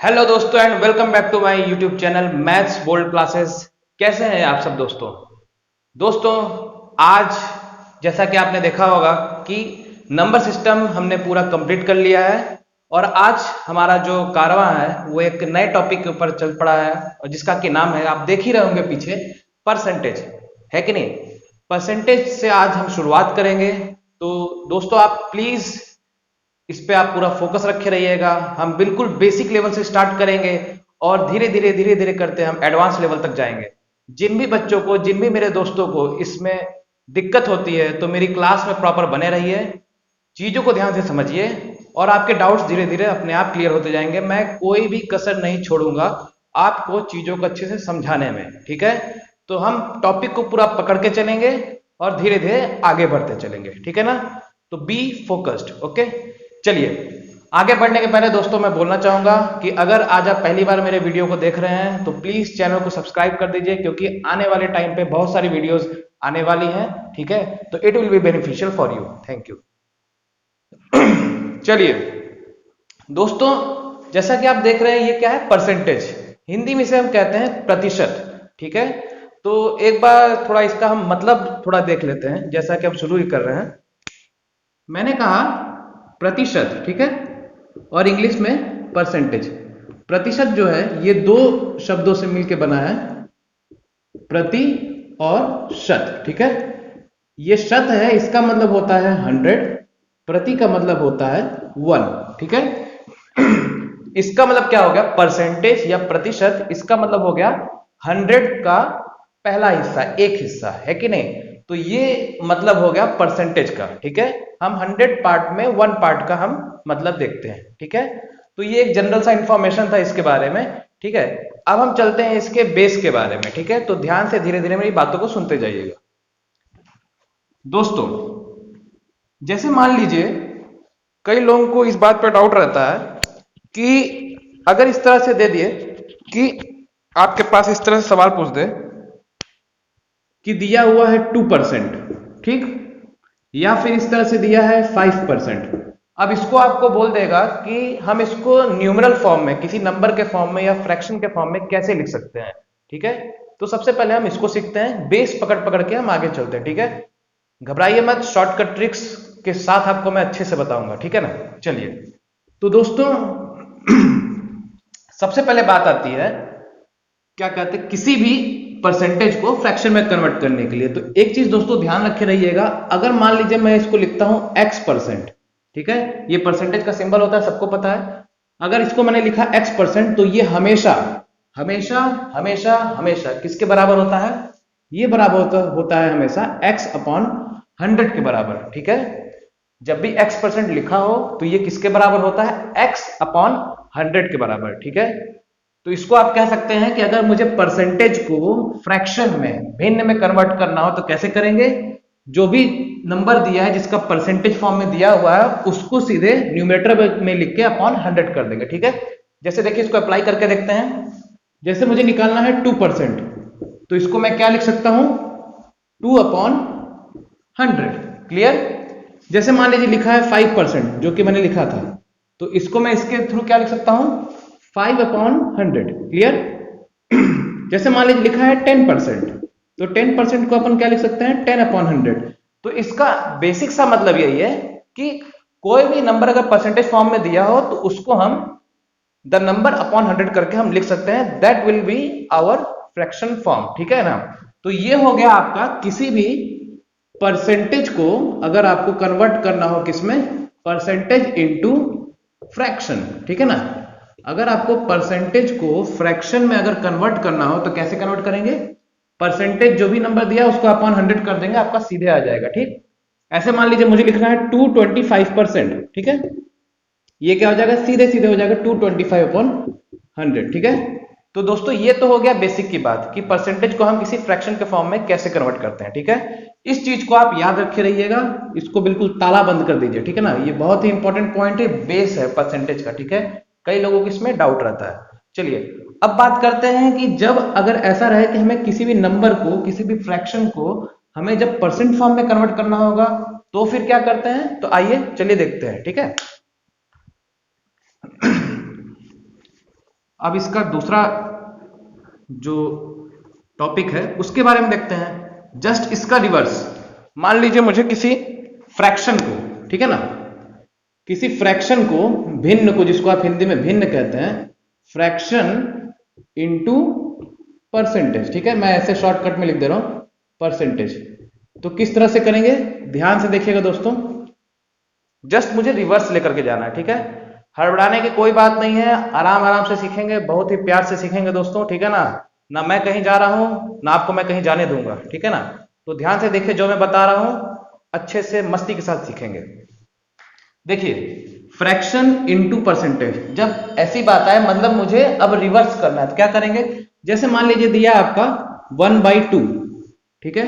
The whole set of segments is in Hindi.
हेलो दोस्तों and welcome back to my YouTube channel maths bold classes. कैसे हैं आप सब दोस्तों। दोस्तों आज जैसा कि आपने देखा होगा कि नंबर सिस्टम हमने पूरा कंप्लीट कर लिया है और आज हमारा जो कारवां है वो एक नए टॉपिक के ऊपर चल पड़ा है और जिसका कि नाम है, आप देख ही रहे होंगे पीछे, परसेंटेज। है कि नहीं। परसेंटेज से आज हम शुरुआत करेंगे। तो दोस्तों आप प्लीज इस पे आप पूरा फोकस रखे रहिएगा। हम बिल्कुल बेसिक लेवल से स्टार्ट करेंगे और धीरे धीरे करते हम एडवांस लेवल तक जाएंगे। जिन भी बच्चों को, जिन भी मेरे दोस्तों को इसमें दिक्कत होती है तो मेरी क्लास में प्रॉपर बने रहिए, चीजों को ध्यान से समझिए और आपके डाउट्स धीरे धीरे अपने आप क्लियर होते जाएंगे। मैं कोई भी कसर नहीं छोड़ूंगा आपको चीजों को अच्छे से समझाने में। ठीक है, तो हम टॉपिक को पूरा पकड़ के चलेंगे और धीरे धीरे आगे बढ़ते चलेंगे। ठीक है ना। तो बी फोकस्ड। ओके, चलिए आगे बढ़ने के पहले दोस्तों मैं बोलना चाहूंगा कि अगर आज आप पहली बार मेरे वीडियो को देख रहे हैं तो प्लीज चैनल को सब्सक्राइब कर दीजिए, क्योंकि आने वाले टाइम पे बहुत सारी वीडियोस आने वाली हैं। ठीक है, तो it will be beneficial for you. Thank you. चलिए दोस्तों, जैसा कि आप देख रहे हैं ये क्या है, परसेंटेज। हिंदी में से हम कहते हैं प्रतिशत। ठीक है, तो एक बार थोड़ा इसका हम मतलब थोड़ा देख लेते हैं, जैसा कि हम शुरू ही कर रहे हैं। मैंने कहा प्रतिशत, ठीक है, और इंग्लिश में परसेंटेज। प्रतिशत जो है ये दो शब्दों से मिलकर बना है, प्रति और शत। ठीक है, ये शत है, इसका मतलब होता है 100, प्रति का मतलब होता है 1। ठीक है, इसका मतलब क्या हो गया, परसेंटेज या प्रतिशत, इसका मतलब हो गया 100 का पहला हिस्सा, एक हिस्सा। है कि नहीं। तो ये मतलब हो गया परसेंटेज का। ठीक है, हम 100 पार्ट में 1 पार्ट का हम मतलब देखते हैं। ठीक है, तो ये एक जनरल सा इंफॉर्मेशन था इसके बारे में। ठीक है, अब हम चलते हैं इसके बेस के बारे में। ठीक है, तो ध्यान से धीरे धीरे मेरी बातों को सुनते जाइएगा। दोस्तों जैसे मान लीजिए कई लोगों को इस बात पर डाउट रहता है कि अगर इस तरह से दे दिए कि आपके पास इस तरह से सवाल पूछ दे कि दिया हुआ है 2%, ठीक, या फिर इस तरह से दिया है 5%। अब इसको आपको बोल देगा कि हम इसको न्यूमेरल फॉर्म में, किसी नंबर के फॉर्म में या फ्रैक्शन के फॉर्म में कैसे लिख सकते हैं। ठीक है, तो सबसे पहले हम इसको सीखते हैं, बेस पकड़ पकड़ के हम आगे चलते हैं। ठीक है, घबराइए मत, शॉर्टकट ट्रिक्स के साथ आपको मैं अच्छे से बताऊंगा। ठीक है ना। चलिए तो दोस्तों सबसे पहले बात आती है, क्या कहते हैं, किसी भी परसेंटेज को फ्रैक्शन में कन्वर्ट करने के लिए। तो एक चीज दोस्तों ध्यान रखे रहिएगा, अगर मान लीजिए मैं इसको लिखता हूं x%, ठीक है, ये परसेंटेज का सिंबल होता है, सबको पता है। अगर इसको मैंने लिखा x%, तो ये हमेशा हमेशा हमेशा हमेशा किसके बराबर होता है, ये बराबर होता है हमेशा x/100 के बराबर। ठीक है, जब भी x% लिखा हो तो ये किसके बराबर होता है, x/100 के बराबर। ठीक है, तो इसको आप कह सकते हैं कि अगर मुझे परसेंटेज को फ्रैक्शन में, भिन्न में कन्वर्ट करना हो तो कैसे करेंगे, जो भी नंबर दिया है जिसका परसेंटेज फॉर्म में दिया हुआ है उसको सीधे न्यूमरेटर में लिख के अपॉन 100 कर देंगे। ठीक है, जैसे देखिए इसको अप्लाई करके देखते हैं। जैसे मुझे निकालना है 2%, तो इसको मैं क्या लिख सकता हूं, 2/100। क्लियर। जैसे मान लीजिए लिखा है 5%, जो कि मैंने लिखा था, तो इसको मैं इसके थ्रू क्या लिख सकता हूं, 5/100। क्लियर। जैसे मान लीजिए लिखा है 10%, तो 10% को अपन क्या लिख सकते हैं, 10/100। तो इसका बेसिक सा मतलब यही है कि कोई भी नंबर अगर परसेंटेज फॉर्म में दिया हो तो उसको हम द नंबर अपॉन 100 करके हम लिख सकते हैं, that will be our fraction form. ठीक है ना। तो ये हो गया आपका, किसी भी परसेंटेज को अगर आपको कन्वर्ट करना हो किसमें, परसेंटेज इनटू फ्रैक्शन। ठीक है ना। अगर आपको परसेंटेज को फ्रैक्शन में अगर कन्वर्ट करना हो तो कैसे कन्वर्ट करेंगे, परसेंटेज जो भी नंबर दिया उसको अपॉन 100 कर देंगे, आपका सीधे आ जाएगा। ठीक, ऐसे मान लीजिए मुझे लिखना है 225%। ठीक है, ये क्या हो जाएगा, सीधे सीधे हो जाएगा 225/100। ठीक है, तो दोस्तों ये तो हो गया बेसिक की बात कि परसेंटेज को हम किसी फ्रैक्शन के फॉर्म में कैसे कन्वर्ट करते हैं। ठीक है, इस चीज को आप याद रखे रहिएगा, इसको बिल्कुल ताला बंद कर दीजिए। ठीक है ना, ये बहुत ही इंपॉर्टेंट पॉइंट है, बेस है परसेंटेज का। ठीक है, कई लोगों को इसमें डाउट रहता है। चलिए अब बात करते हैं कि जब अगर ऐसा रहे कि हमें किसी भी नंबर को, किसी भी फ्रैक्शन को हमें जब परसेंट फॉर्म में कन्वर्ट करना होगा तो फिर क्या करते हैं, तो आइए चलिए देखते हैं। ठीक है, अब इसका दूसरा जो टॉपिक है उसके बारे में देखते हैं। जस्ट इसका रिवर्स, मान लीजिए मुझे किसी फ्रैक्शन को, ठीक है ना, किसी फ्रैक्शन को, भिन्न को, जिसको आप हिंदी में भिन्न कहते हैं, फ्रैक्शन इनटू परसेंटेज, ठीक है, मैं ऐसे शॉर्टकट में लिख दे रहा हूं परसेंटेज। तो किस तरह से करेंगे, ध्यान से देखिएगा दोस्तों। जस्ट मुझे रिवर्स लेकर के जाना है, ठीक है, हड़बड़ाने की कोई बात नहीं है, आराम आराम से सीखेंगे, बहुत ही प्यार से सीखेंगे दोस्तों, ठीक है ना, ना मैं कहीं जा रहा हूं ना आपको मैं कहीं जाने दूंगा, ठीक है ना। तो ध्यान से देखिए, जो मैं बता रहा हूं अच्छे से मस्ती के साथ सीखेंगे। देखिए, फ्रैक्शन इनटू परसेंटेज, जब ऐसी बात आए, मतलब मुझे अब रिवर्स करना है, तो क्या करेंगे, जैसे मान लीजिए दिया आपका 1/2, ठीक है,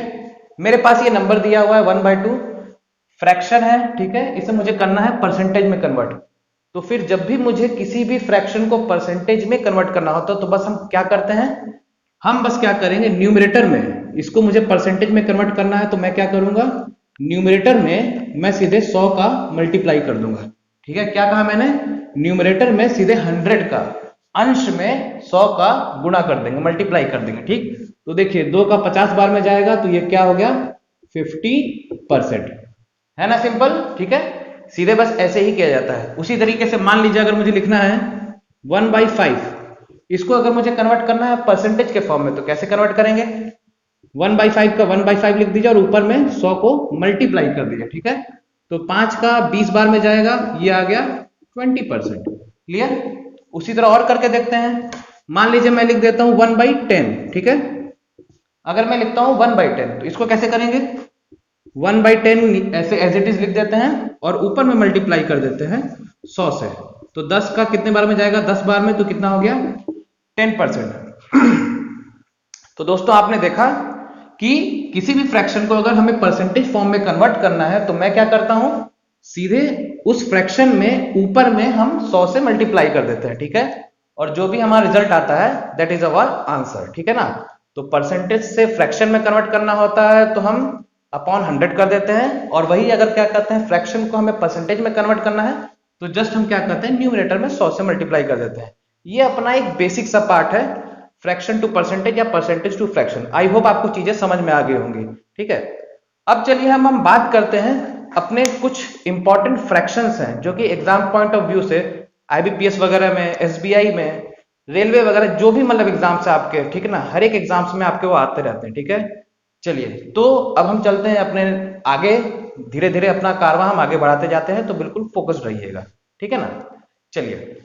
मेरे पास ये नंबर दिया हुआ है 1/2, फ्रैक्शन है, ठीक है, इसे मुझे करना है परसेंटेज में कन्वर्ट। तो फिर जब भी मुझे किसी भी फ्रैक्शन को परसेंटेज में कन्वर्ट करना होता है तो बस हम क्या करते हैं, हम बस क्या करेंगे, न्यूमरेटर में इसको मुझे परसेंटेज में कन्वर्ट करना है, तो मैं क्या करूंगा, न्यूमरेटर में मैं सीधे 100 का मल्टीप्लाई कर दूंगा, ठीक है। क्या कहा मैंने, न्यूमरेटर में सीधे 100 का, अंश में 100 का गुणा कर देंगे, मल्टीप्लाई कर देंगे, ठीक। तो देखिए 2 का 50 बार में जाएगा तो ये क्या हो गया, 50%, है ना, सिंपल, ठीक है, सीधे बस ऐसे ही किया जाता है। उसी तरीके से मान लीजिए अगर मुझे लिखना है 1/5, इसको अगर मुझे कन्वर्ट करना है परसेंटेज के फॉर्म में, तो कैसे कन्वर्ट करेंगे, 1/5 का 1/5 लिख दीजिए और ऊपर में 100 को मल्टीप्लाई कर दीजिए, ठीक है। तो 5 का 20 बार में जाएगा, ये आ गया 20%, क्लियर। उसी तरह और करके देखते हैं, मान लीजिए मैं लिख देता हूं 1/10, ठीक है, अगर मैं लिखता हूं 1/10 तो इसको कैसे करेंगे, 1/10 ऐसे एज इट इज लिख देते हैं और ऊपर में मल्टीप्लाई कर देते हैं 100 से। तो 10 का कितने बार में जाएगा, 10 बार में, तो कितना हो गया, 10%। तो दोस्तों आपने देखा कि किसी भी फ्रैक्शन को अगर हमें परसेंटेज फॉर्म में कन्वर्ट करना है तो मैं क्या करता हूं, सीधे उस फ्रैक्शन में ऊपर में हम 100 से मल्टीप्लाई कर देते हैं, ठीक है, और जो भी हमारा रिजल्ट आता है दैट इज अवर आंसर, ठीक है ना। तो परसेंटेज से फ्रैक्शन में कन्वर्ट करना होता है तो हम अपॉन 100 कर देते हैं, और वही अगर क्या करते हैं, फ्रैक्शन को हमें परसेंटेज में कन्वर्ट करना है तो जस्ट हम क्या करते हैं, न्यूमरेटर में 100 से मल्टीप्लाई कर देते हैं। ये अपना एक बेसिक सा पार्ट है, फ्रैक्शन टू परसेंटेज या percentage to fraction. I hope आपको चीजें समझ में आ गई होंगी, ठीक है। अब चलिए हम बात करते हैं अपने कुछ इंपॉर्टेंट फ्रैक्शंस हैं जो कि एग्जाम पॉइंट ऑफ व्यू से आईबीपीएस वगैरह में, एसबीआई में, रेलवे वगैरह, जो भी मतलब एग्जाम्स है आपके, ठीक है ना, हर एक एग्जाम्स में आपके वो आते रहते हैं, ठीक है। चलिए तो अब हम चलते हैं अपने आगे, धीरे धीरे अपना कारवां हम आगे बढ़ाते जाते हैं, तो बिल्कुल फोकस्ड रहिएगा, ठीक है ना। चलिए,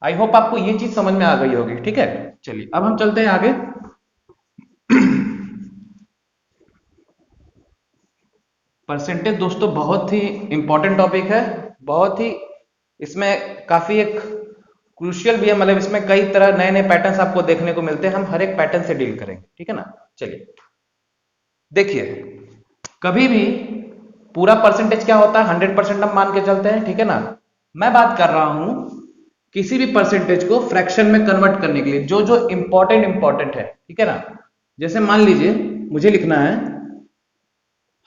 आई होप आपको ये चीज समझ में आ गई होगी, ठीक है। चलिए अब हम चलते हैं आगे। परसेंटेज दोस्तों बहुत ही इंपॉर्टेंट टॉपिक है, बहुत ही, इसमें काफी एक क्रूशियल भी है, मतलब इसमें कई तरह नए नए पैटर्न्स आपको देखने को मिलते हैं, हम हर एक पैटर्न से डील करेंगे, ठीक है ना। चलिए देखिए, कभी भी पूरा परसेंटेज क्या होता है, 100% हम मान के चलते हैं, ठीक है ना। मैं बात कर रहा हूं किसी भी परसेंटेज को फ्रैक्शन में कन्वर्ट करने के लिए जो जो इंपॉर्टेंट है, ठीक है ना। जैसे मान लीजिए मुझे लिखना है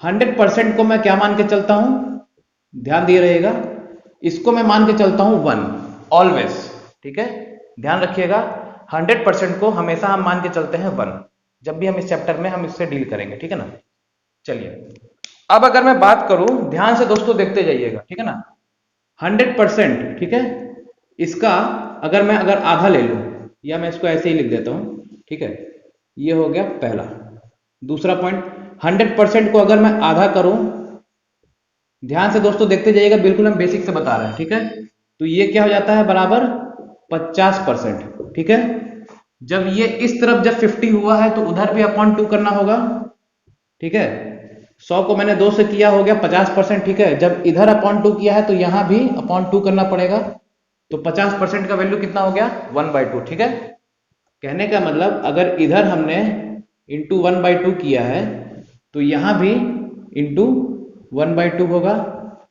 100% को मैं क्या मान के चलता हूं, ध्यान दिए रहिएगा, इसको मैं मान के चलता हूं 1 ऑलवेज, ठीक है, ध्यान रखिएगा। 100% को हमेशा हम मान के चलते हैं 1, जब भी हम इस चैप्टर में हम इससे डील करेंगे, ठीक है ना। चलिए अब अगर मैं बात करूं, ध्यान से दोस्तों देखते जाइएगा, ठीक है ना, 100%, ठीक है, इसका अगर मैं आधा ले लूं, या मैं इसको ऐसे ही लिख देता हूं, ठीक है, ये हो गया पहला। दूसरा पॉइंट, 100% को अगर मैं आधा करूं, ध्यान से दोस्तों देखते जाइएगा, बिल्कुल हम बेसिक से बता रहे हैं, ठीक है। तो ये क्या हो जाता है, बराबर 50%, ठीक है। जब ये इस तरफ जब 50 हुआ है तो उधर भी अपॉन 2 करना होगा, ठीक है। 100 को मैंने 2 से किया, हो गया 50%, ठीक है। जब इधर अपॉन 2 किया है तो यहां भी अपॉन 2 करना पड़ेगा, तो 50% का वैल्यू कितना हो गया, 1/2, ठीक है। कहने का मतलब अगर इधर हमने इंटू 1/2 किया है तो यहां भी इंटू 1/2 होगा,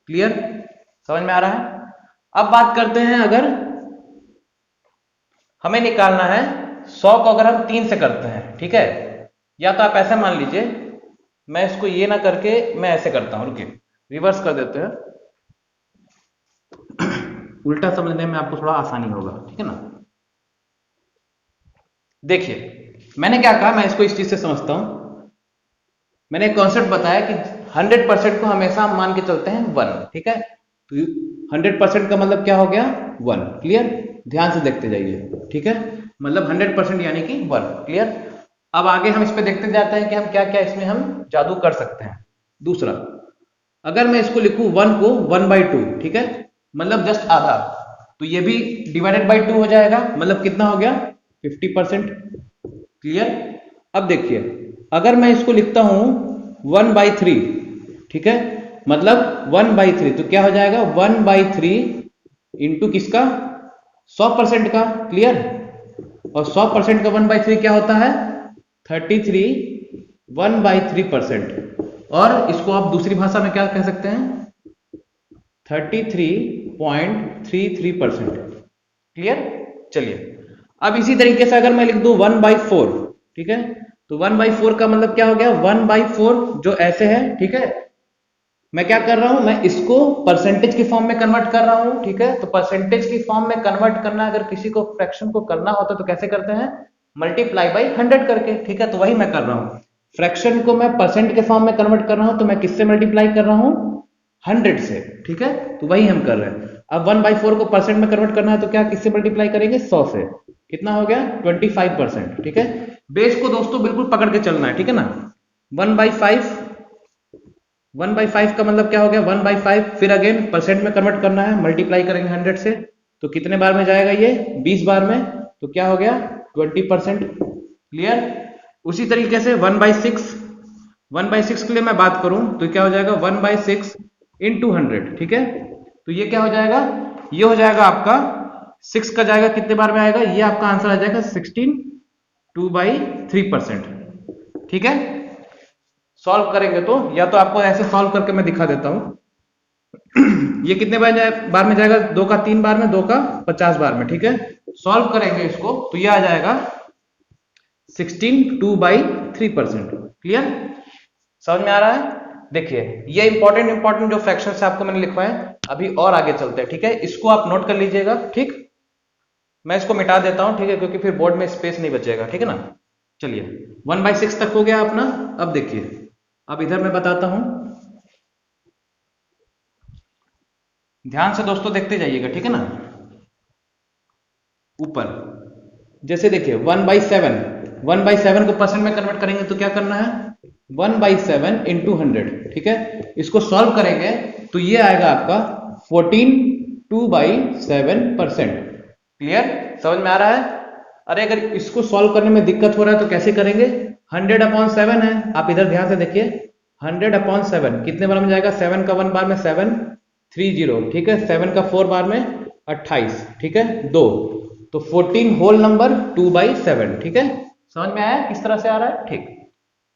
क्लियर, समझ में आ रहा है। अब बात करते हैं, अगर हमें निकालना है 100 को अगर हम 3 से करते हैं, ठीक है, या तो आप ऐसे मान लीजिए, मैं इसको ये ना करके मैं ऐसे करता हूं, रुकिए रिवर्स कर देते हैं। उल्टा समझने में आपको थोड़ा आसानी होगा, ठीक है ना। देखिए मैंने क्या कहा, मैं इसको इस चीज से समझता हूं। मैंने एक कॉन्सेप्ट बताया कि 100% को हमेशा हम मान के चलते हैं 1, ठीक है। तो 100% का मतलब क्या हो गया 1, क्लियर। ध्यान से देखते जाइए, ठीक है। मतलब 100% यानी कि 1, क्लियर। अब आगे हम इस पे देखते जाते हैं कि हम क्या क्या इसमें हम जादू कर सकते हैं। दूसरा, अगर मैं इसको लिखूं 1 को 1/2, ठीक है, मतलब जस्ट आधा, तो ये भी डिवाइडेड बाई 2 हो जाएगा, मतलब कितना हो गया 50%, क्लियर। अब देखिए अगर मैं इसको लिखता हूं 1/3, ठीक है, मतलब 1/3, तो क्या हो जाएगा 1/3 इंटू किसका 100% का, क्लियर। और 100% का 1/3 क्या होता है 33 1/3%। और इसको आप दूसरी भाषा में क्या कह सकते हैं 33.33%, क्लियर। चलिए अब इसी तरीके से अगर मैं लिख दूं 1/4, ठीक है, तो 1/4 का मतलब क्या हो गया 1/4 जो ऐसे है, ठीक है। मैं क्या कर रहा हूं, मैं इसको परसेंटेज की फॉर्म में कन्वर्ट कर रहा हूं, ठीक है। तो परसेंटेज की फॉर्म में कन्वर्ट करना, अगर किसी को फ्रैक्शन को करना होता तो कैसे करते हैं मल्टीप्लाई बाई 100 करके, ठीक है। तो वही मैं कर रहा हूं, फ्रैक्शन को मैं परसेंट के फॉर्म में कन्वर्ट कर रहा हूं, तो मैं किससे मल्टीप्लाई कर रहा हूं 100 से, ठीक है। तो वही हम कर रहे हैं। अब 1/4 को परसेंट में कन्वर्ट करना है तो क्या किससे मल्टीप्लाई करेंगे 100 से, कितना हो गया 25%, ठीक है। बेस को दोस्तों बिल्कुल पकड़ के चलना है, ठीक है ना। 1/5 का मतलब क्या हो गया 1/5, फिर अगेन परसेंट में कन्वर्ट करना है, मल्टीप्लाई करेंगे 100 से, तो कितने बार में जाएगा ये 20 बार में, तो क्या हो गया 20%, क्लियर। उसी तरीके से 1/6 के लिए मैं बात करूं तो क्या हो जाएगा 1/6 इंटू 100, ठीक है। तो ये क्या हो जाएगा, ये हो जाएगा आपका 6 का जाएगा कितने बार में आएगा, ये आपका आंसर आ जाएगा 16 2/3%, ठीक है। सॉल्व करेंगे तो, या तो आपको ऐसे सॉल्व करके मैं दिखा देता हूं। ये कितने बार में जाएगा 2 का 3 बार में, 2 का 50 बार में, ठीक है। सॉल्व करेंगे इसको तो ये आ जाएगा 16 2/3%, क्लियर। समझ में आ रहा है। देखिए ये इंपॉर्टेंट जो फ्रैक्शन है आपको मैंने लिखवाए, अभी और आगे चलते हैं, ठीक है। इसको आप नोट कर लीजिएगा, ठीक। मैं इसको मिटा देता हूं, ठीक है, क्योंकि फिर बोर्ड में स्पेस नहीं बचेगा, ठीक है ना। चलिए 1/6 तक हो गया अपना। अब देखिए, अब इधर मैं बताता हूं, ध्यान से दोस्तों देखते जाइएगा, ठीक है ना। ऊपर जैसे देखिए 1/7 को परसेंट में कन्वर्ट करेंगे तो क्या करना है 1/7 इंटू 100, ठीक है। इसको सॉल्व करेंगे तो ये आएगा आपका 14 2/7%, क्लियर। समझ में आ रहा है। अरे अगर इसको सॉल्व करने में दिक्कत हो रहा है तो कैसे करेंगे 100/7 है, आप इधर ध्यान से देखिए 100/7 कितने बार में जाएगा 7 का 1 बार में 730, ठीक है। 7 का 4 बार में 28, ठीक है 2, तो 14 होल नंबर 2/7, ठीक है। समझ में आया किस तरह से आ रहा है, ठीक।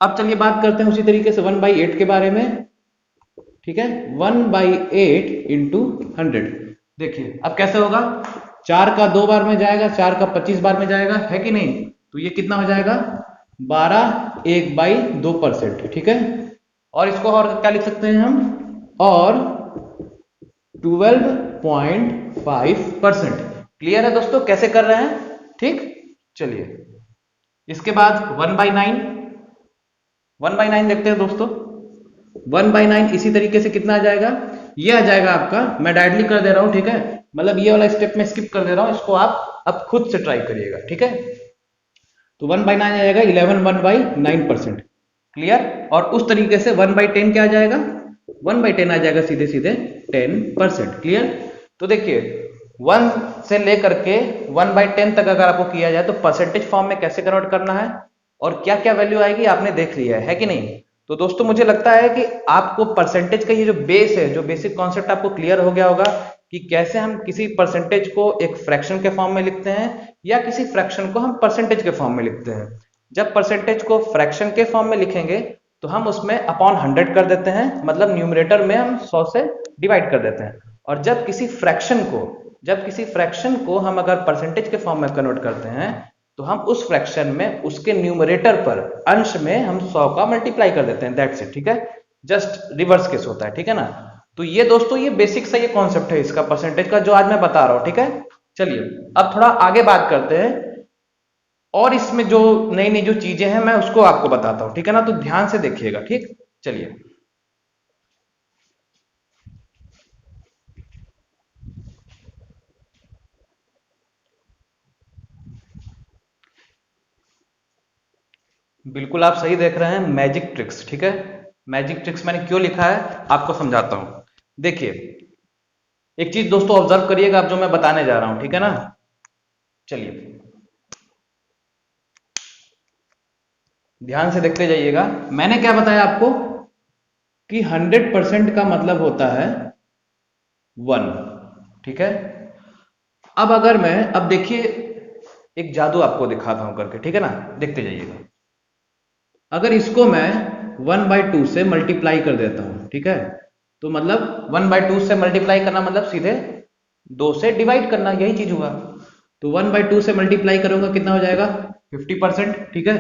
अब चलिए बात करते हैं उसी तरीके से 1/8 के बारे में, ठीक है। 1/8 इंटू 100, देखिए अब कैसे होगा, 4 का 2 बार में जाएगा, 4 का 25 बार में जाएगा, है कि नहीं। तो ये कितना हो जाएगा 12 1/2%, ठीक है। और इसको और क्या लिख सकते हैं हम, और 12.5%, क्लियर है दोस्तों कैसे कर रहे हैं, ठीक। चलिए इसके बाद 1/9 देखते हैं दोस्तों। 1/9 इसी तरीके से कितना आ जाएगा, ये आ जाएगा आपका, मैं डायरेक्टली कर दे रहा हूं, ठीक है। मतलब ये वाला स्टेप में स्किप कर दे रहा हूं, इसको आप अब खुद से ट्राई करिएगा, ठीक है। तो 1/9 आ जाएगा 11 1/9%, क्लियर। और उस तरीके से 1/10 क्या आ जाएगा 1/10 आ जाएगा सीधे सीधे 10%, क्लियर। तो देखिए 1 से लेकर के 1/10 तक अगर आपको किया जाए तो परसेंटेज फॉर्म में कैसे कन्वर्ट करना है और क्या क्या वैल्यू आएगी आपने देख लिया है कि नहीं। तो दोस्तों मुझे लगता है कि आपको परसेंटेज का ये जो बेस है, जो बेसिक कॉन्सेप्ट आपको क्लियर हो गया होगा कि कैसे हम किसी परसेंटेज को एक फ्रैक्शन के फॉर्म में लिखते हैं या किसी फ्रैक्शन को हम परसेंटेज के फॉर्म में लिखते हैं। जब परसेंटेज को फ्रैक्शन के फॉर्म में लिखेंगे तो हम उसमें अपॉन 100 कर देते हैं, मतलब न्यूमरेटर में हम 100 से डिवाइड कर देते हैं। और जब किसी फ्रैक्शन को हम अगर परसेंटेज के फॉर्म में कन्वर्ट करते हैं तो हम उस फ्रैक्शन में उसके न्यूमरेटर पर अंश में हम 100 का मल्टीप्लाई कर देते हैं, दैट्स इट, ठीक है। जस्ट रिवर्स केस होता है, ठीक है ना। तो ये दोस्तों ये बेसिक सा ये कॉन्सेप्ट है इसका परसेंटेज का जो आज मैं बता रहा हूं, ठीक है। चलिए अब थोड़ा आगे बात करते हैं और इसमें जो नई नई जो चीजें हैं मैं उसको आपको बताता हूं, ठीक है ना। तो ध्यान से देखिएगा, ठीक। चलिए बिल्कुल आप सही देख रहे हैं, मैजिक ट्रिक्स, ठीक है। मैजिक ट्रिक्स मैंने क्यों लिखा है आपको समझाता हूं। देखिए एक चीज दोस्तों ऑब्जर्व करिएगा आप जो मैं बताने जा रहा हूं, ठीक है ना। चलिए ध्यान से देखते जाइएगा। मैंने क्या बताया आपको कि 100% का मतलब होता है 1, ठीक है। अब अगर मैं अब देखिए एक जादू आपको दिखाता हूं करके, ठीक है ना, देखते जाइएगा। अगर इसको मैं 1/2 से मल्टीप्लाई कर देता हूं, ठीक है, तो मतलब 1/2 से मल्टीप्लाई करना मतलब सीधे 2 से डिवाइड करना, यही चीज हुआ। तो 1/2 से मल्टीप्लाई करूंगा कितना हो जाएगा 50%, ठीक है।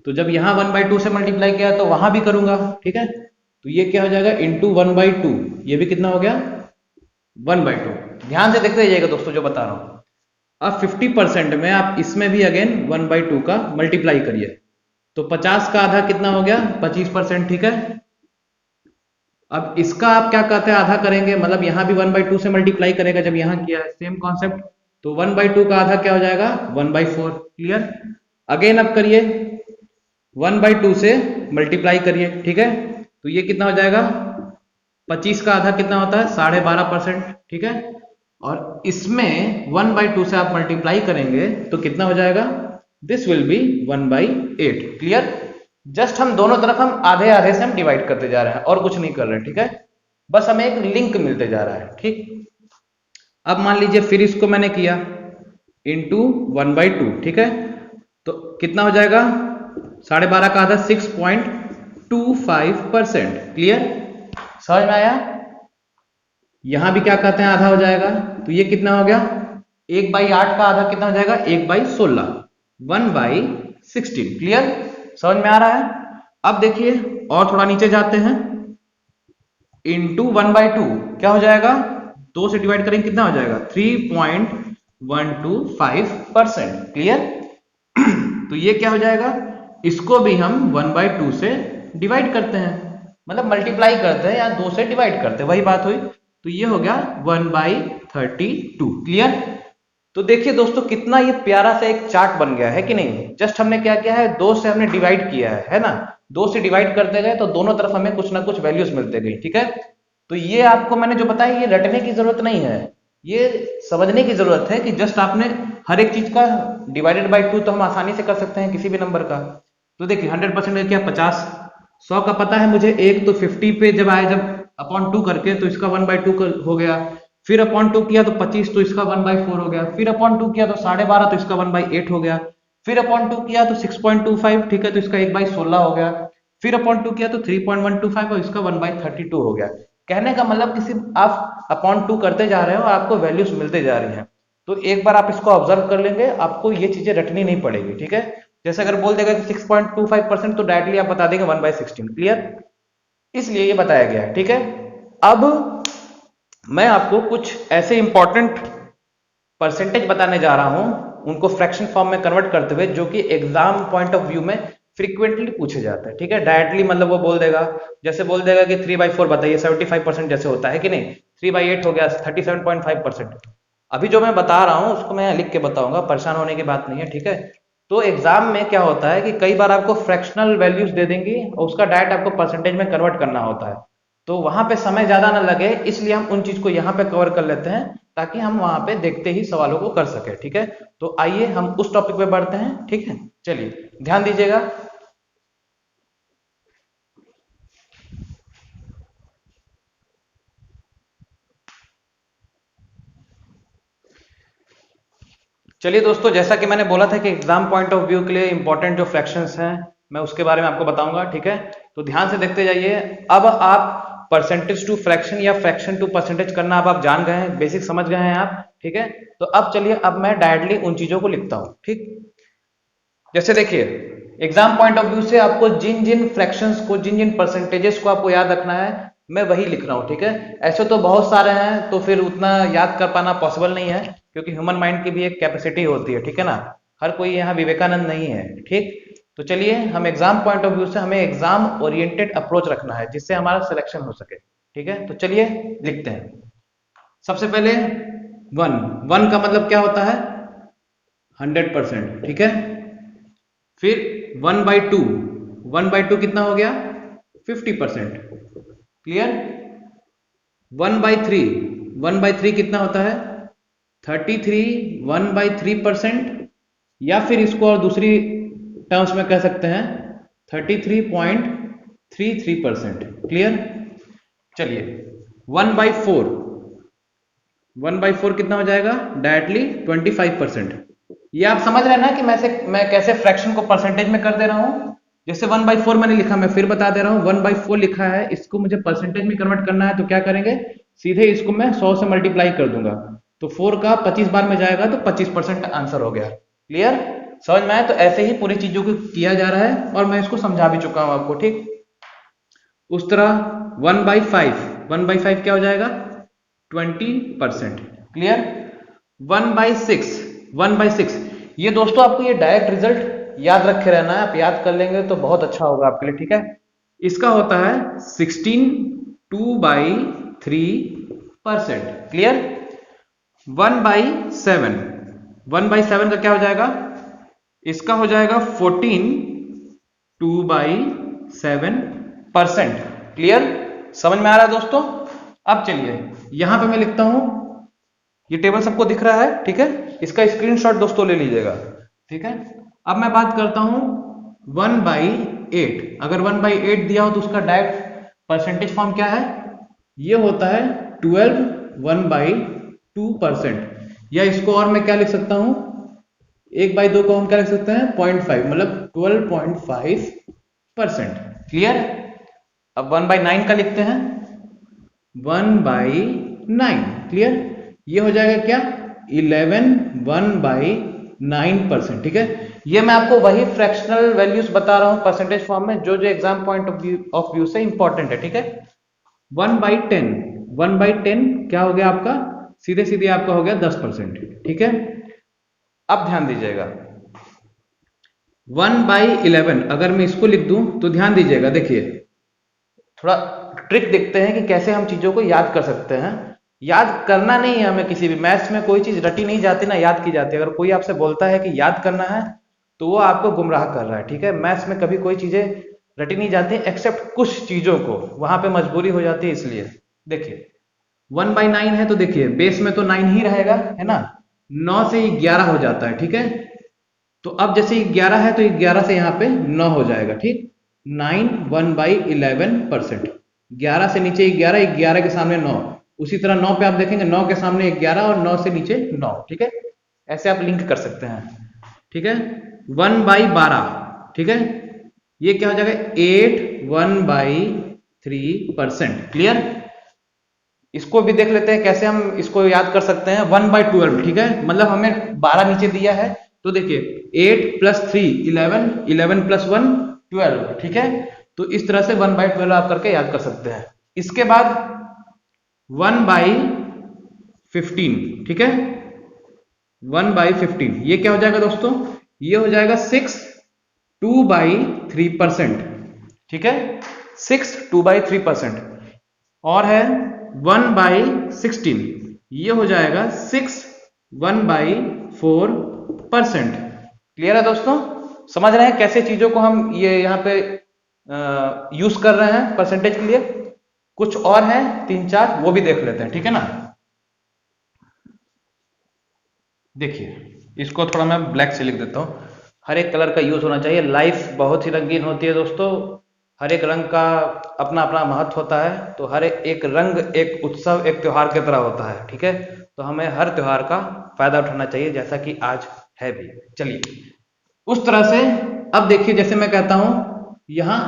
तो जब यहां 1/2 से मल्टीप्लाई किया तो वहां भी करूंगा, ठीक है। तो ये क्या हो जाएगा इंटू 1/2, ये भी कितना हो गया 1/2। ध्यान से देखते जाइएगा दोस्तों जो बता रहा हूं। अब 50% में आप इसमें भी अगेन 1/2 का मल्टीप्लाई करिए, तो 50 का आधा कितना हो गया 25%, ठीक है। अब इसका आप क्या कहते हैं आधा करेंगे, मतलब यहां भी 1/2 से मल्टीप्लाई करेगा जब यहां किया है, सेम कॉन्सेप्ट। तो 1/2 का आधा क्या हो जाएगा 1/4, क्लियर। अगेन अब करिए 1/2 से मल्टीप्लाई करिए, ठीक है। तो ये कितना हो जाएगा 25 का आधा कितना होता है 12.5%, ठीक है। और इसमें 1/2 से आप मल्टीप्लाई करेंगे तो कितना हो जाएगा this will be 1/8, clear. Just हम दोनों तरफ हम आधे आधे से हम डिवाइड करते जा रहे हैं और कुछ नहीं कर रहे हैं, ठीक है। बस हमें एक लिंक मिलते जा रहा है, ठीक। अब मान लीजिए फिर इसको मैंने किया इंटू 1/2, ठीक है। तो कितना हो जाएगा 12.5 का आधा 6.25%, क्लियर। समझ में आया। यहां भी क्या कहते हैं आधा हो जाएगा, तो ये कितना हो गया 1/8 का आधा कितना हो जाएगा 1/16, 1/16, क्लियर। समझ में आ रहा है। अब देखिए और थोड़ा नीचे जाते हैं, इंटू 1/2 क्या हो जाएगा 2 से डिवाइड करेंगे कितना हो जाएगा 3.125%, क्लियर। तो ये क्या हो जाएगा, इसको भी हम 1/2 से डिवाइड करते हैं, मतलब मल्टीप्लाई करते हैं या 2 से डिवाइड करते हैं, वही बात हुई। तो ये हो गया 1/32, क्लियर। तो देखिए दोस्तों कितना ये प्यारा सा एक चार्ट बन गया है कि नहीं। जस्ट हमने क्या किया है 2 से हमने डिवाइड किया है ना। 2 से डिवाइड करते गए तो दोनों तरफ हमें कुछ ना कुछ वैल्यूज मिलते गई, ठीक है। तो ये आपको मैंने जो बताया ये रटने की जरूरत नहीं है, ये समझने की जरूरत है कि जस्ट आपने हर एक चीज का डिवाइडेड बाई 2 तो हम आसानी से कर सकते हैं किसी भी नंबर का। तो देखिए 100% क्या 50, 100 का पता है मुझे, एक तो 50 पे जब आए जब अपॉन 2 करके तो इसका 1/2 हो गया, फिर अपॉन 2 किया तो 25 तो इसका 1/4 हो गया, फिर अपॉन 2 किया तो 12.5 तो इसका 1/8 हो गया, फिर अपॉन 2 किया तो 6.25, ठीक है, तो इसका 1/16 हो गया, फिर अपॉन 2 किया तो 3.125 और इसका 1/32 हो गया। कहने का मतलब किसी आप अपॉन 2 करते जा रहे हो और आपको वैल्यूज मिलते जा रही हैं। तो एक बार आप इसको ऑब्जर्व कर लेंगे, आपको ये चीजें रटनी नहीं पड़ेगी, ठीक है। जैसे अगर बोल देगा कि 6.25% तो डायरेक्टली आप बता देंगे 1/16, क्लियर। इसलिए ये बताया गया है, ठीक है। अब मैं आपको कुछ ऐसे इंपॉर्टेंट परसेंटेज बताने जा रहा हूं, उनको फ्रैक्शन फॉर्म में कन्वर्ट करते हुए, जो कि एग्जाम पॉइंट ऑफ व्यू में फ्रीक्वेंटली पूछे जाते हैं, ठीक है। डायरेक्टली मतलब वो बोल देगा, जैसे बोल देगा कि 3/4 बताइए 75% जैसे होता है कि नहीं, 3/8 हो गया 37.5%। अभी जो मैं बता रहा हूं उसको मैं लिख के बताऊंगा, परेशान होने की बात नहीं है, ठीक है। तो एग्जाम में क्या होता है कि कई बार आपको फ्रैक्शनल वैल्यूज दे देंगी और उसका डायरेक्ट आपको परसेंटेज में कन्वर्ट करना होता है, तो वहां पे समय ज्यादा ना लगे, इसलिए हम उन चीज को यहाँ पे कवर कर लेते हैं ताकि हम वहां पे देखते ही सवालों को कर सके, ठीक है। तो आइए हम उस टॉपिक पे बढ़ते हैं, ठीक है। चलिए ध्यान दीजिएगा। चलिए दोस्तों, जैसा कि मैंने बोला था कि एग्जाम पॉइंट ऑफ व्यू के लिए इंपॉर्टेंट जो फ्रैक्शंस हैं मैं उसके बारे में आपको बताऊंगा, ठीक है। तो ध्यान से देखते जाइए। अब आप परसेंटेज टू फ्रैक्शन या फ्रैक्शन टू परसेंटेज करना अब आप जान गए हैं, बेसिक समझ गए हैं आप, ठीक है। तो अब चलिए अब मैं डायरेक्टली उन चीजों को लिखता हूं, ठीक। जैसे देखिए एग्जाम पॉइंट ऑफ व्यू से आपको जिन जिन फ्रैक्शंस को, जिन जिन परसेंटेजेस को आपको याद रखना है, मैं वही लिख रहा हूँ, ठीक है। ऐसे तो बहुत सारे हैं, तो फिर उतना याद कर पाना पॉसिबल नहीं है, क्योंकि ह्यूमन माइंड की भी एक कैपेसिटी होती है, ठीक है ना। हर कोई यहाँ विवेकानंद नहीं है, ठीक। तो चलिए, हम एग्जाम पॉइंट ऑफ व्यू से हमें एग्जाम ओरिएंटेड अप्रोच रखना है, जिससे हमारा सिलेक्शन हो सके, ठीक है। तो चलिए लिखते हैं। सबसे पहले वन का मतलब क्या होता है? 100%, ठीक है। फिर 1/2 कितना हो गया? 50%, क्लियर। 1/3 कितना होता है? 33 1/3%, या फिर इसको और दूसरी टर्म्स में कह सकते हैं 33.33%, क्लियर। चलिए 1/4 कितना हो जाएगा? डायरेक्टली 25%। ये आप समझ रहे हैं ना कि मैं कैसे फ्रैक्शन को परसेंटेज में कर दे रहा हूं। जैसे 1/4 मैंने लिखा, मैं फिर बता दे रहा हूं, 1/4 लिखा है, इसको मुझे परसेंटेज में कन्वर्ट करना है, तो क्या करेंगे? सीधे इसको मैं 100 से मल्टीप्लाई कर दूंगा, तो 4 का 25 बार में जाएगा, तो 25% आंसर हो गया, क्लियर। समझ में आए? तो ऐसे ही पूरी चीजों को किया जा रहा है, और मैं इसको समझा भी चुका हूं आपको, ठीक। उस तरह 1/5 क्या हो जाएगा? 20%, क्लियर। 1/6 ये दोस्तों आपको ये डायरेक्ट रिजल्ट याद रखे रहना है, आप याद कर लेंगे तो बहुत अच्छा होगा आपके लिए, ठीक है। इसका होता है 16 2/3%, क्लियर। 1/7 का क्या हो जाएगा? इसका हो जाएगा 14 2/7%, क्लियर। समझ में आ रहा है दोस्तों? अब चलिए यहां पे मैं लिखता हूं, ये टेबल सबको दिख रहा है, ठीक है। इसका स्क्रीनशॉट दोस्तों ले लीजिएगा, ठीक है। अब मैं बात करता हूं 1/8। अगर 1/8 दिया हो तो उसका डायरेक्ट परसेंटेज फॉर्म क्या है? ये होता है 12 1/2%, या इसको और मैं क्या लिख सकता हूं? 1/2 को हम क्या लिख सकते हैं? 0.5, मतलब 12.5%, क्लियर। अब 1/9 का लिखते हैं, 1/9, क्लियर। ये हो जाएगा क्या? 11 1/9%, ठीक है। ये मैं आपको वही फ्रैक्शनल वैल्यूज बता रहा हूं परसेंटेज फॉर्म में, जो एग्जाम पॉइंट ऑफ व्यू से इंपॉर्टेंट है, ठीक है। 1/10 क्या हो गया आपका? सीधे सीधे आपका हो गया 10%, ठीक है। अब ध्यान दीजिएगा 1/11 अगर मैं इसको लिख दूं तो ध्यान दीजिएगा, देखिए थोड़ा ट्रिक देखते हैं कि कैसे हम चीजों को याद कर सकते हैं। याद करना नहीं है हमें, किसी भी मैथ्स में कोई चीज रटी नहीं जाती ना, याद की जाती है। अगर कोई आपसे बोलता है कि याद करना है, तो वो आपको गुमराह कर रहा है, ठीक है। मैथ्स में कभी कोई चीजें रटी नहीं जाती, एक्सेप्ट कुछ चीजों को, वहां पे मजबूरी हो जाती है, इसलिए। देखिए 1/9 है, तो देखिए बेस में तो 9 ही रहेगा, है ना। 9 से 11 हो जाता है, ठीक है। तो अब जैसे 11 है, तो 11 से यहाँ पे 9 हो जाएगा, ठीक। 9 1/11%, 11 से नीचे 11, 11 के सामने 9। उसी तरह 9 पे आप देखेंगे 9 के सामने 11 और 9 से नीचे 9, ठीक है। ऐसे आप लिंक कर सकते हैं, ठीक है। 1/12, ठीक है। ये क्या हो जाएगा? 8 1/3%, क्लियर। इसको भी देख लेते हैं कैसे हम इसको याद कर सकते हैं। 1/12, ठीक है, मतलब हमें 12 नीचे दिया है, तो देखिए 8 + 3 11, 11 + 1 12, ठीक है। तो इस तरह से 1/12 आप करके याद कर सकते हैं। इसके बाद 1/15, ठीक है। 1/15 ये क्या हो जाएगा दोस्तों? ये हो जाएगा 6 2/3%, ठीक है। 6 2/3%। और है 1/16, ये हो जाएगा 6 1/4%, क्लियर है दोस्तों? समझ रहे हैं कैसे चीजों को हम ये यहाँ पे यूज कर रहे हैं परसेंटेज के लिए। कुछ और हैं 3-4, वो भी देख लेते हैं, ठीक है ना। देखिए इसको थोड़ा मैं ब्लैक से लिख देता हूं। हर एक कलर का यूज होना चाहिए। लाइफ बहुत ही रंगीन होती है दोस्तों, हर एक रंग का अपना अपना महत्व होता है। तो हर एक रंग एक उत्सव, एक त्योहार की तरह होता है, ठीक है। तो हमें हर त्योहार का फायदा उठाना चाहिए, जैसा कि आज है भी। चलिए उस तरह से अब देखिए, जैसे मैं कहता हूं यहां,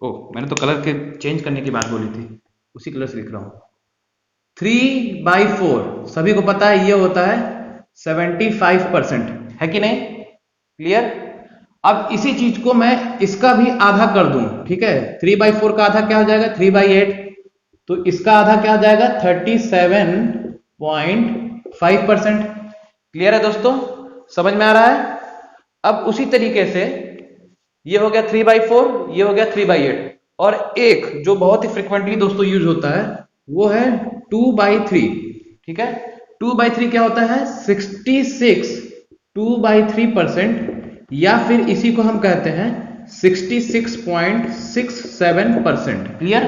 मैंने तो कलर के चेंज करने की बात बोली थी, उसी कलर से लिख रहा हूं। 3/4 सभी को पता है, ये होता है 75%, है कि नहीं, क्लियर। अब इसी चीज को मैं इसका भी आधा कर दूं, ठीक है। 3/4 का आधा क्या हो जाएगा? 3/8, तो इसका आधा क्या आ जाएगा 37.5%। क्लियर है दोस्तों, समझ में आ रहा है। अब उसी तरीके से ये हो गया 3/4, ये हो गया 3/8, और एक जो बहुत ही फ्रिक्वेंटली दोस्तों यूज होता है वो है 2/3। ठीक है, 2/3 क्या होता है 66 2/3%, या फिर इसी को हम कहते हैं 66.67%। क्लियर।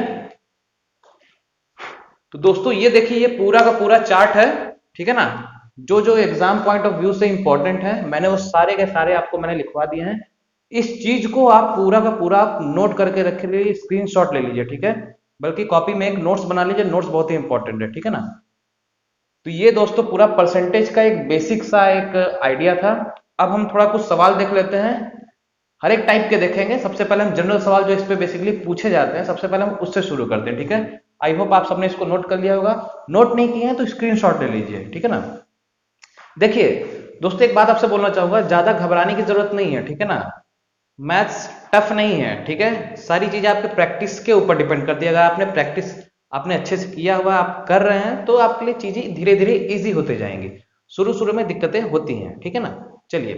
तो दोस्तों ये देखिए, ये पूरा का पूरा चार्ट है, ठीक है ना। जो जो एग्जाम पॉइंट ऑफ व्यू से इंपॉर्टेंट है मैंने वो सारे के सारे आपको मैंने लिखवा दिए हैं। इस चीज को आप पूरा का पूरा आप नोट करके रख लीजिए, स्क्रीनशॉट ले लीजिए, ठीक है। बल्कि कॉपी में एक नोट्स बना लीजिए, नोट्स बहुत ही इंपॉर्टेंट है, ठीक है ना। तो ये दोस्तों पूरा परसेंटेज का एक बेसिक सा एक आइडिया था। अब हम थोड़ा कुछ सवाल देख लेते हैं, हर एक टाइप के देखेंगे। सबसे पहले हम जनरल सवाल जो इस पे बेसिकली पूछे जाते हैं, सबसे पहले हम उससे शुरू करते हैं, ठीक है। आई होप आप सबने इसको नोट कर लिया होगा, नोट नहीं किए हैं तो स्क्रीनशॉट ले लीजिए, ठीक है ना। देखिए दोस्तों, एक बात आपसे बोलना चाहूंगा, ज्यादा घबराने की जरूरत नहीं है, ठीक है ना। मैथ्स टफ नहीं है, ठीक है। सारी चीजें आपके प्रैक्टिस के ऊपर डिपेंड करती है। अगर आपने प्रैक्टिस आपने अच्छे से किया हुआ, आप कर रहे हैं, तो आपके लिए चीजें धीरे धीरे इजी होते जाएंगी। शुरू शुरू में दिक्कतें होती हैं, ठीक है ना। चलिए,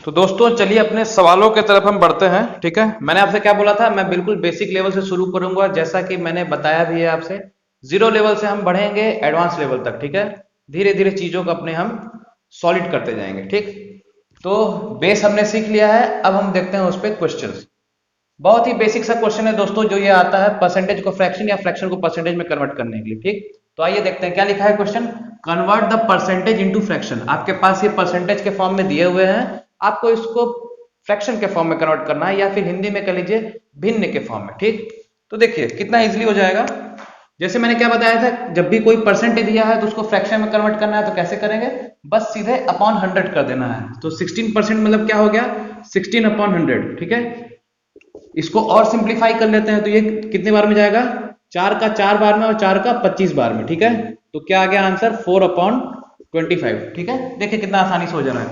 तो दोस्तों चलिए अपने सवालों के तरफ हम बढ़ते हैं, ठीक है। मैंने आपसे क्या बोला था, मैं बिल्कुल बेसिक लेवल से शुरू करूंगा, जैसा कि मैंने बताया भी है आपसे। जीरो लेवल से हम बढ़ेंगे एडवांस लेवल तक, ठीक है। धीरे धीरे चीजों को अपने हम सॉलिड करते जाएंगे, ठीक। तो बेस हमने सीख लिया है, अब हम देखते हैं उस पर क्वेश्चन। बहुत ही बेसिक सा क्वेश्चन है दोस्तों, जो ये आता है परसेंटेज को फ्रैक्शन या फ्रैक्शन को परसेंटेज में कन्वर्ट करने के लिए, ठीक। तो आइए देखते हैं क्या लिखा है question. Convert the percentage into fraction. आपके पास ये परसेंटेज के फॉर्म में दिए हुए हैं, आपको इसको फ्रैक्शन के फॉर्म में कन्वर्ट करना है, या फिर हिंदी में कह लीजिए भिन्न के फॉर्म में, ठीक। तो देखिए कितना इजीली हो जाएगा। जैसे मैंने क्या बताया था, जब भी कोई परसेंटेज दिया है तो उसको फ्रैक्शन में कन्वर्ट करना है, तो कैसे करेंगे, बस सीधे अपॉन 100 कर देना है। तो 16% मतलब क्या हो गया 16/100, ठीक है। इसको और सिंप्लीफाई कर लेते हैं, तो ये कितने बार में जाएगा, 4 का 4 बार में और 4 का 25 बार में, ठीक है। तो क्या आ गया आंसर 4/25, ठीक है। देखिए कितना आसानी से हो जा रहा है।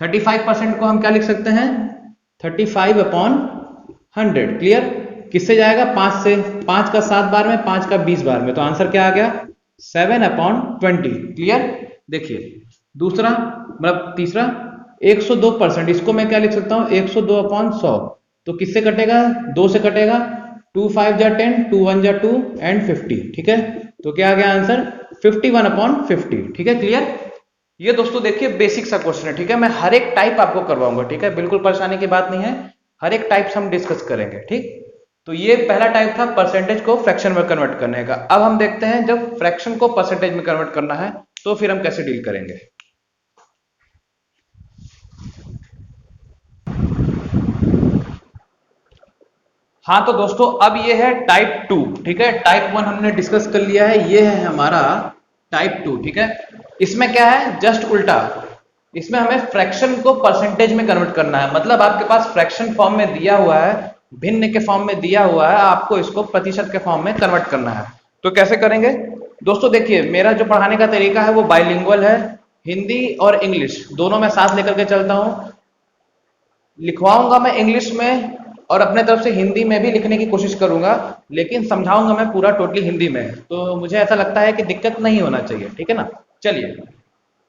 35% को हम क्या लिख सकते हैं 35/100। क्लियर। किससे जाएगा 5 से, 5 का 7 बार में, 5 का 20 बार में, तो आंसर क्या आ गया 7/20। क्लियर। देखिए दूसरा मतलब तीसरा 102%, इसको मैं क्या लिख सकता हूं 102/100। तो किससे कटेगा 2 से कटेगा, 2 5 जा 10, 2 1 जा 2 एंड 50, ठीक है। तो क्या आ गया आंसर 51/50, ठीक है। क्लियर। ये दोस्तों देखिए बेसिक सा क्वेश्चन है, ठीक है। मैं हर एक टाइप आपको करवाऊंगा, ठीक है, बिल्कुल परेशानी की बात नहीं है। हर एक टाइप हम डिस्कस करेंगे, ठीक। तो ये पहला टाइप था परसेंटेज को फ्रैक्शन में कन्वर्ट करने का। अब हम देखते हैं जब फ्रैक्शन को परसेंटेज में कन्वर्ट करना है तो फिर हम कैसे डील करेंगे। हाँ तो दोस्तों अब ये है टाइप 2, ठीक है। टाइप 1 हमने डिस्कस कर लिया है, ये है हमारा टाइप 2, ठीक है। इसमें क्या है जस्ट उल्टा, इसमें हमें फ्रैक्शन को परसेंटेज में कन्वर्ट करना है। मतलब आपके पास फ्रैक्शन फॉर्म में दिया हुआ है, भिन्न के फॉर्म में दिया हुआ है, आपको इसको प्रतिशत के फॉर्म में कन्वर्ट करना है। तो कैसे करेंगे दोस्तों, देखिए मेरा जो पढ़ाने का तरीका है वो बाइलिंगुअल है, हिंदी और इंग्लिश दोनों में साथ लेकर के चलता हूं। लिखवाऊंगा मैं इंग्लिश में और अपने तरफ से हिंदी में भी लिखने की कोशिश करूंगा, लेकिन समझाऊंगा मैं पूरा टोटली हिंदी में। तो मुझे ऐसा लगता है कि दिक्कत नहीं होना चाहिए, ठीक है ना। चलिए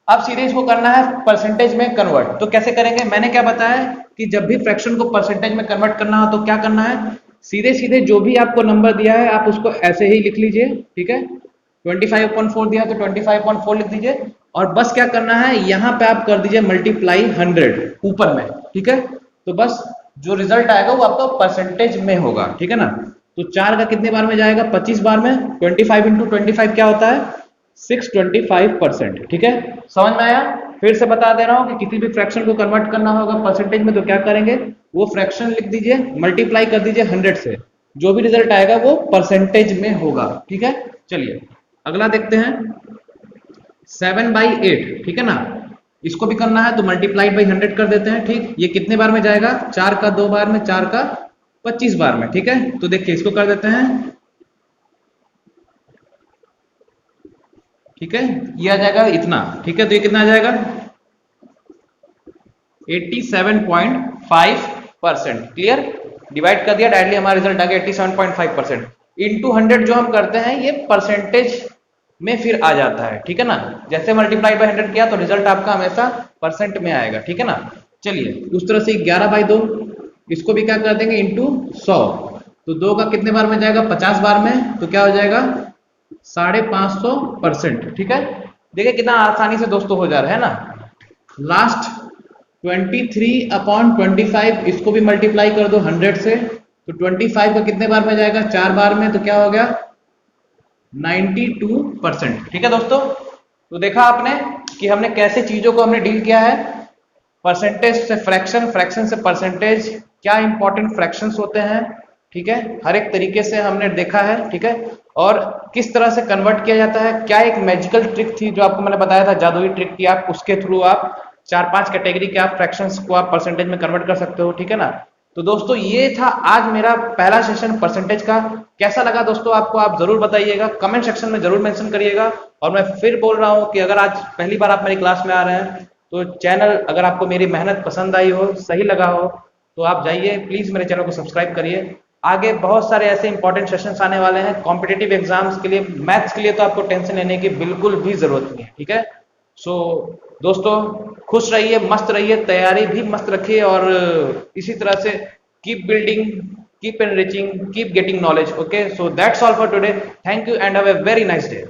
अब सीधे इसको करना है परसेंटेज में कन्वर्ट। तो कैसे करेंगे, मैंने क्या बताया कि जब भी फ्रैक्शन को परसेंटेज में कन्वर्ट करना हो तो क्या करना है, सीधे सीधे जो भी आपको नंबर दिया है आप उसको ऐसे ही लिख लीजिए, ठीक है। 25/4 दिया तो 25/4 लिख दीजिए, और बस क्या करना है यहां पे आप कर दीजिए मल्टीप्लाई 100 ऊपर में, ठीक है। तो बस जो रिजल्ट आएगा वो आपका परसेंटेज में होगा, ठीक है ना। तो 4 का कितने बार में जाएगा 25 बार में, 25 × 25 क्या होता है 625%, ठीक है। समझ में आया। फिर से बता दे रहा हूं कि किसी भी फ्रैक्शन को कन्वर्ट करना होगा परसेंटेज में तो क्या करेंगे, वो फ्रैक्शन लिख दीजिए, मल्टीप्लाई कर दीजिए 100 से, जो भी रिजल्ट आएगा वो परसेंटेज में होगा, ठीक है। चलिए अगला देखते हैं 7/8, ठीक है ना। इसको भी करना है तो मल्टीप्लाइड बाई 100 कर देते हैं, ठीक। ये कितने बार में जाएगा 4 का 2 बार में, 4 का 25 बार में, ठीक है। तो देखिए इसको कर देते हैं, ठीक है। ये आ जाएगा इतना, ठीक है। तो ये कितना आ जाएगा 87.5%। क्लियर, डिवाइड कर दिया, डायरेक्टली हमारा रिजल्ट आ गया 87.5%। इंटू 100 जो हम करते हैं ये परसेंटेज में फिर आ जाता है, ठीक है ना। जैसे मल्टीप्लाई बाय 100 किया तो रिजल्ट आपका हमेशा परसेंट में आएगा, ठीक है ना। चलिए उस तरह से 11/2 इसको भी क्या कर देंगे इंटू 100, तो 2 का कितने बार में जाएगा 50 बार में, तो क्या हो जाएगा 550%, ठीक है। देखिए कितना आसानी से दोस्तों हो जा रहा है ना। लास्ट 23/25 इसको भी मल्टीप्लाई कर दो 100 से, तो 25 का कितने बार में जाएगा 4 बार में, तो क्या हो गया 92%, ठीक है दोस्तों। तो देखा आपने कि हमने कैसे चीजों को हमने डील किया है, परसेंटेज से फ्रैक्शन, फ्रैक्शन से परसेंटेज, क्या इंपॉर्टेंट फ्रैक्शंस होते हैं, ठीक है, हर एक तरीके से हमने देखा है, ठीक है। और किस तरह से कन्वर्ट किया जाता है, क्या एक मैजिकल ट्रिक थी जो आपको मैंने बताया था, जादुई ट्रिक थी, आप उसके थ्रू आप 4-5 कैटेगरी के आप फ्रैक्शंस को आप परसेंटेज में कन्वर्ट कर सकते हो, ठीक है ना। तो दोस्तों ये था आज मेरा पहला सेशन परसेंटेज का। कैसा लगा दोस्तों आपको, आप जरूर बताइएगा, कमेंट सेक्शन में जरूर मेंशन करिएगा। और मैं फिर बोल रहा हूं कि अगर आज पहली बार आप मेरी क्लास में आ रहे हैं तो चैनल, अगर आपको मेरी मेहनत पसंद आई हो, सही लगा हो, तो आप जाइए प्लीज मेरे चैनल को सब्सक्राइब करिए। आगे बहुत सारे ऐसे इंपॉर्टेंट सेशंस आने वाले हैं कॉम्पिटेटिव एग्जाम्स के लिए, मैथ्स के लिए तो आपको टेंशन लेने की बिल्कुल भी जरूरत नहीं है, ठीक है। सो दोस्तों खुश रहिए, मस्त रहिए, तैयारी भी मस्त रखिए, और इसी तरह से keep building, keep enriching, keep getting knowledge. Okay, so that's all for today. Thank you and have a very nice day.